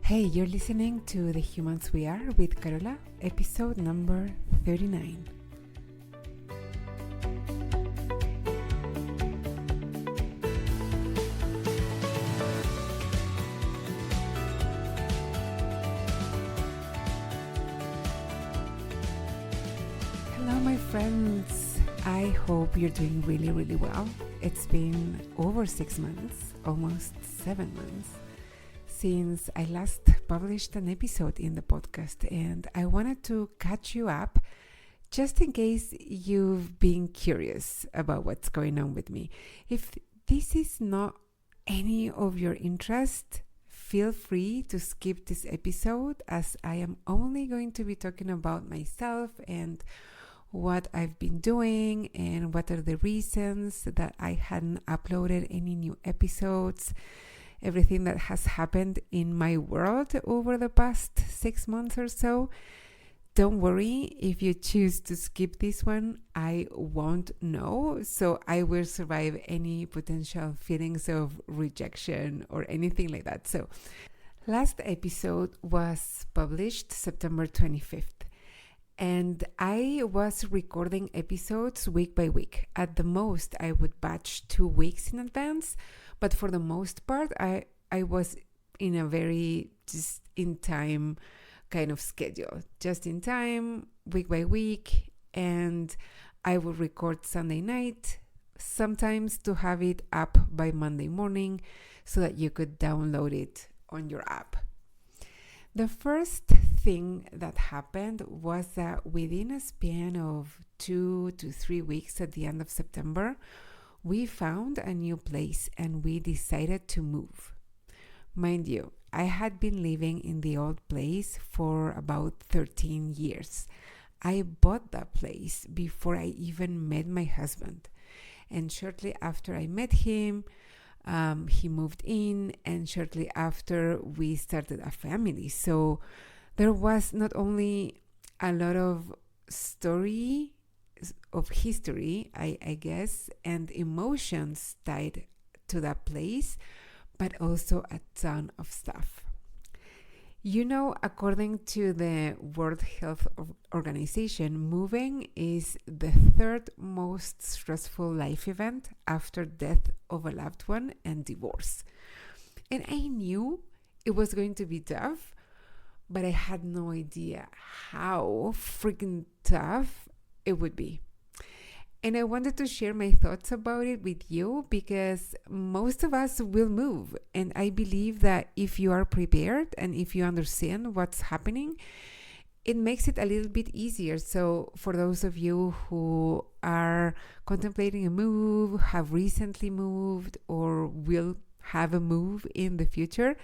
Hey, you're listening to The Humans We Are with Carola, episode number 39. Hello, my friends. I hope you're doing really well. It's been over 6 months, almost 7 months, since I last published an episode in the podcast, and I wanted to catch you up just in case you've been curious about what's going on with me. If this is not any of your interest, feel free to skip this episode, as I am only going to be talking about myself and what I've been doing and what are the reasons that I hadn't uploaded any new episodes. Everything that has happened in my world over the past 6 months or so. Don't worry, if you choose to skip this one, I won't know, so I will survive any potential feelings of rejection or anything like that. So, last episode was published September 25th, and I was recording episodes week by week. At the most, I would batch 2 weeks in advance, but for the most part, I was in a very just in time kind of schedule, just in time, week by week, and I would record Sunday night, sometimes to have it up by Monday morning so that you could download it on your app. The first thing that happened was that within a span of 2 to 3 weeks at the end of September, we found a new place and we decided to move. Mind you, I had been living in the old place for about 13 years. I bought that place before I even met my husband. And shortly after I met him, he moved in, and shortly after we started a family. So there was not only a lot of history, I guess, and emotions tied to that place, but also a ton of stuff. You know, according to the World Health Organization, moving is the third most stressful life event after death of a loved one and divorce. And I knew it was going to be tough, but I had no idea how freaking tough it would be. And I wanted to share my thoughts about it with you because most of us will move. And I believe that if you are prepared and if you understand what's happening, it makes it a little bit easier. So for those of you who are contemplating a move, have recently moved, or will have a move in the future,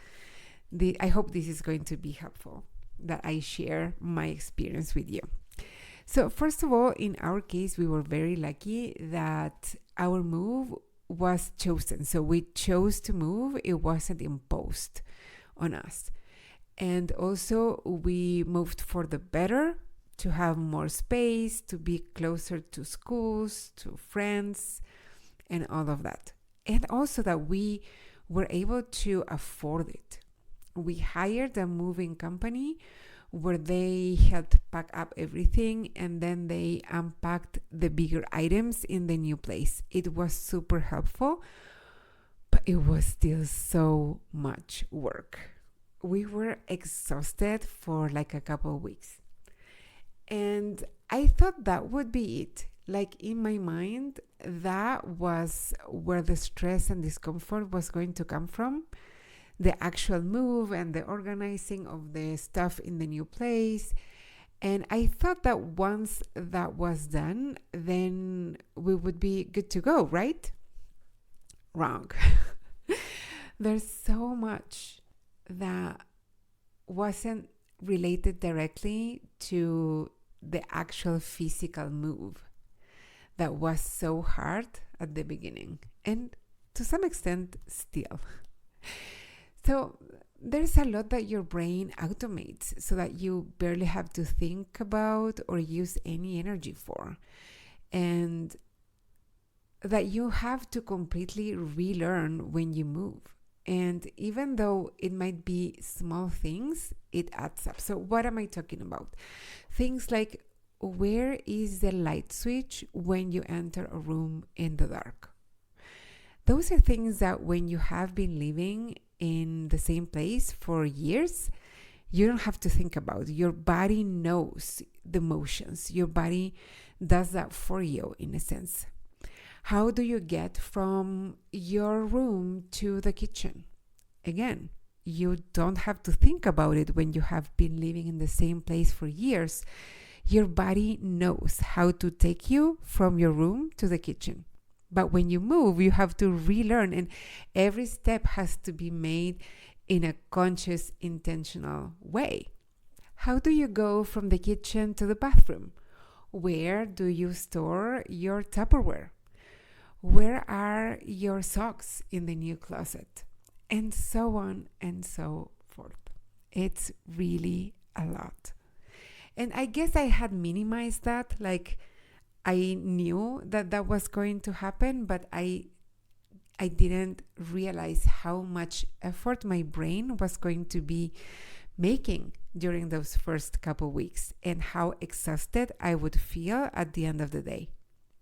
I hope this is going to be helpful, that I share my experience with you. So first of all, in our case, we were very lucky that our move was chosen. So we chose to move. It wasn't imposed on us. And also we moved for the better, to have more space, to be closer to schools, to friends, and all of that. And also that we were able to afford it. We hired a moving company where they helped pack up everything, and then they unpacked the bigger items in the new place. It was super helpful, but it was still so much work. We were exhausted for like a couple of weeks. And I thought that would be it. Like in my mind, that was where the stress and discomfort was going to come from. The actual move and the organizing of the stuff in the new place. And I thought that once that was done, then we would be good to go, right? Wrong. There's so much that wasn't related directly to the actual physical move that was so hard at the beginning, and to some extent still. So there's a lot that your brain automates so that you barely have to think about or use any energy for. And that you have to completely relearn when you move. And even though it might be small things, it adds up. So what am I talking about? Things like, where is the light switch when you enter a room in the dark? Those are things that when you have been living in the same place for years, you don't have to think about. Your body knows the motions. Your body does that for you, in a sense. How do you get from your room to the kitchen? Again, you don't have to think about it when you have been living in the same place for years. Your body knows how to take you from your room to the kitchen. But when you move, you have to relearn, and every step has to be made in a conscious, intentional way. How do you go from the kitchen to the bathroom? Where do you store your Tupperware? Where are your socks in the new closet? And so on and so forth. It's really a lot. And I guess I had minimized that. Like, I knew that that was going to happen, but I didn't realize how much effort my brain was going to be making during those first couple weeks, and how exhausted I would feel at the end of the day.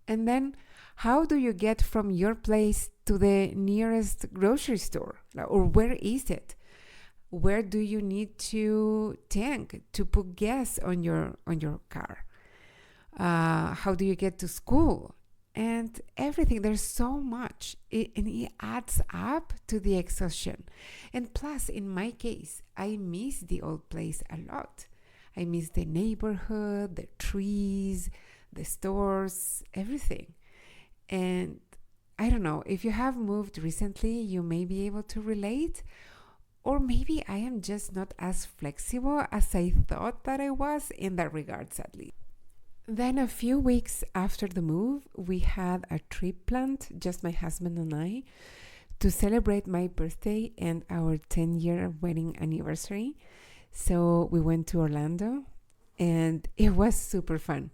And then, how do you get from your place to the nearest grocery store? Or where is it? Where do you need to tank to put gas on your car? How do you get to school? And everything. There's so much, and it adds up to the exhaustion. And plus, in my case, I miss the old place a lot. I miss the neighborhood, the trees, the stores, everything. And I don't know, if you have moved recently, you may be able to relate. Or maybe I am just not as flexible as I thought that I was, in that regards at least. Then a few weeks after the move, we had a trip planned, just my husband and I, to celebrate my birthday and our 10-year wedding anniversary. So we went to Orlando, and it was super fun.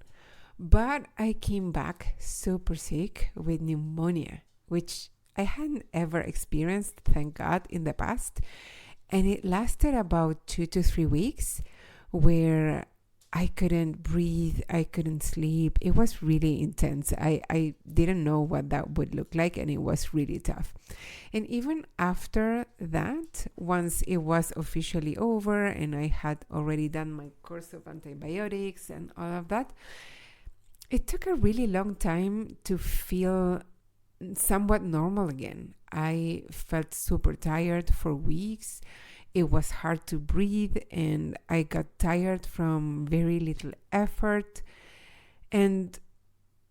But I came back super sick with pneumonia, which I hadn't ever experienced, thank God, in the past. And it lasted about 2 to 3 weeks, where I couldn't breathe, I couldn't sleep. It was really intense. I didn't know what that would look like, and it was really tough. And even after that, once it was officially over and I had already done my course of antibiotics and all of that, it took a really long time to feel somewhat normal again. I felt super tired for weeks. It was hard to breathe, and I got tired from very little effort. And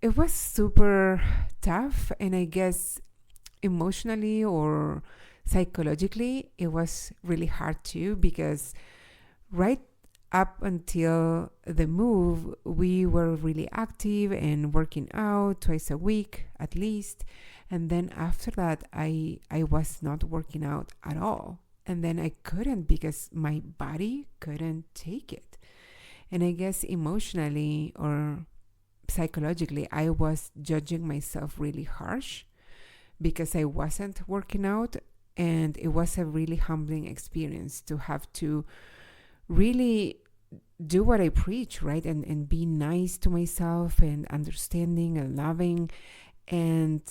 it was super tough, and I guess emotionally or psychologically, it was really hard too, because right up until the move, we were really active and working out twice a week at least. And then after that, I was not working out at all. And then I couldn't, because my body couldn't take it. And I guess emotionally or psychologically, I was judging myself really harsh because I wasn't working out. And it was a really humbling experience to have to really do what I preach, right? And be nice to myself and understanding and loving, and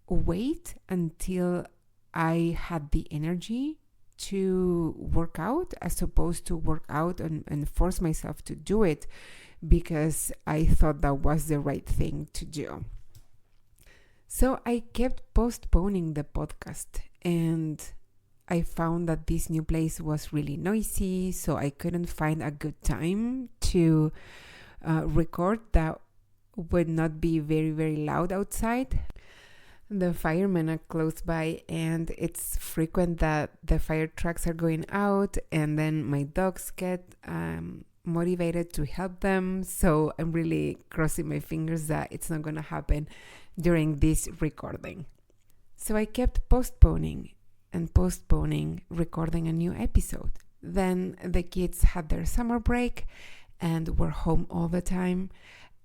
wait until I had the energy to work out, as opposed to work out and force myself to do it because I thought that was the right thing to do. So I kept postponing the podcast, and I found that this new place was really noisy, so I couldn't find a good time to record that would not be very, very loud outside. The firemen are close by, and it's frequent that the fire trucks are going out, and then my dogs get motivated to help them. So I'm really crossing my fingers that it's not going to happen during this recording. So I kept postponing recording a new episode. Then the kids had their summer break and were home all the time,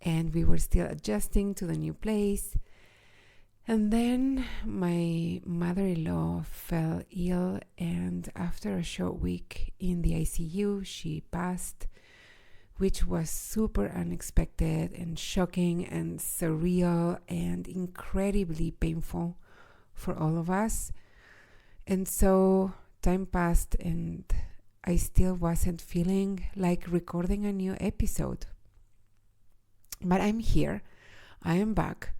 and we were still adjusting to the new place. And then my mother-in-law fell ill, and after a short week in the ICU, she passed, which was super unexpected and shocking and surreal and incredibly painful for all of us. And so time passed, and I still wasn't feeling like recording a new episode. But I'm here, I am back,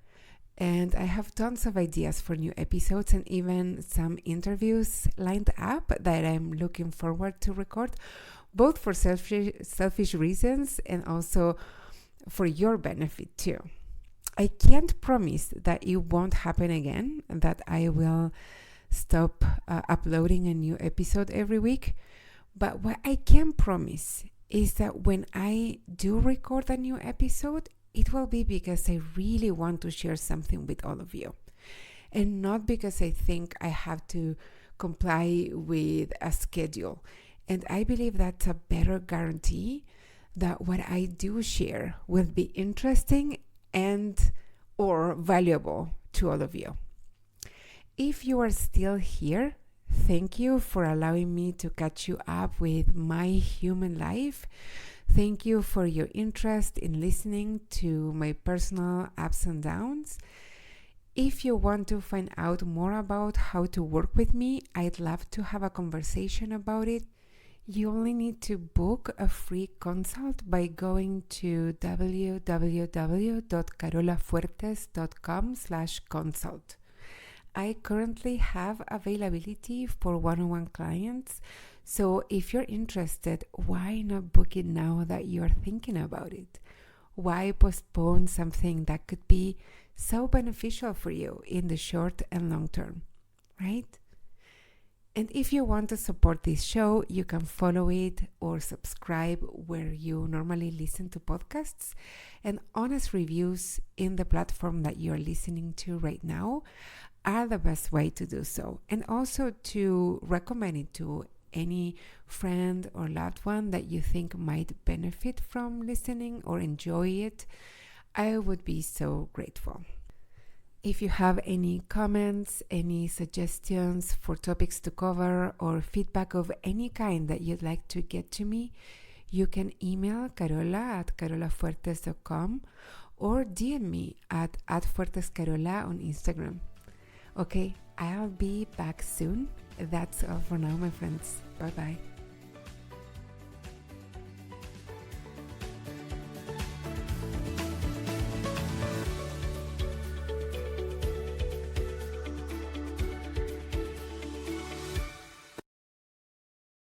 and I have tons of ideas for new episodes and even some interviews lined up that I'm looking forward to record, both for selfish reasons and also for your benefit too. I can't promise that it won't happen again, that I will stop uploading a new episode every week. But what I can promise is that when I do record a new episode, it will be because I really want to share something with all of you, and not because I think I have to comply with a schedule. And I believe that's a better guarantee that what I do share will be interesting and or valuable to all of you. If you are still here, thank you for allowing me to catch you up with my human life. Thank you for your interest in listening to my personal ups and downs. If you want to find out more about how to work with me, I'd love to have a conversation about it. You only need to book a free consult by going to www.carolafuertes.com/consult. I currently have availability for one-on-one clients, so if you're interested, why not book it now that you're thinking about it? Why postpone something that could be so beneficial for you in the short and long term, right? And if you want to support this show, you can follow it or subscribe where you normally listen to podcasts. And honest reviews in the platform that you're listening to right now are the best way to do so. And also to recommend it to any friend or loved one that you think might benefit from listening or enjoy it. I would be so grateful. If you have any comments, any suggestions for topics to cover, or feedback of any kind that you'd like to get to me, you can email carola@carolafuertes.com or DM me at @fuertescarola on Instagram. Okay, I'll be back soon. That's all for now, my friends. Bye-bye.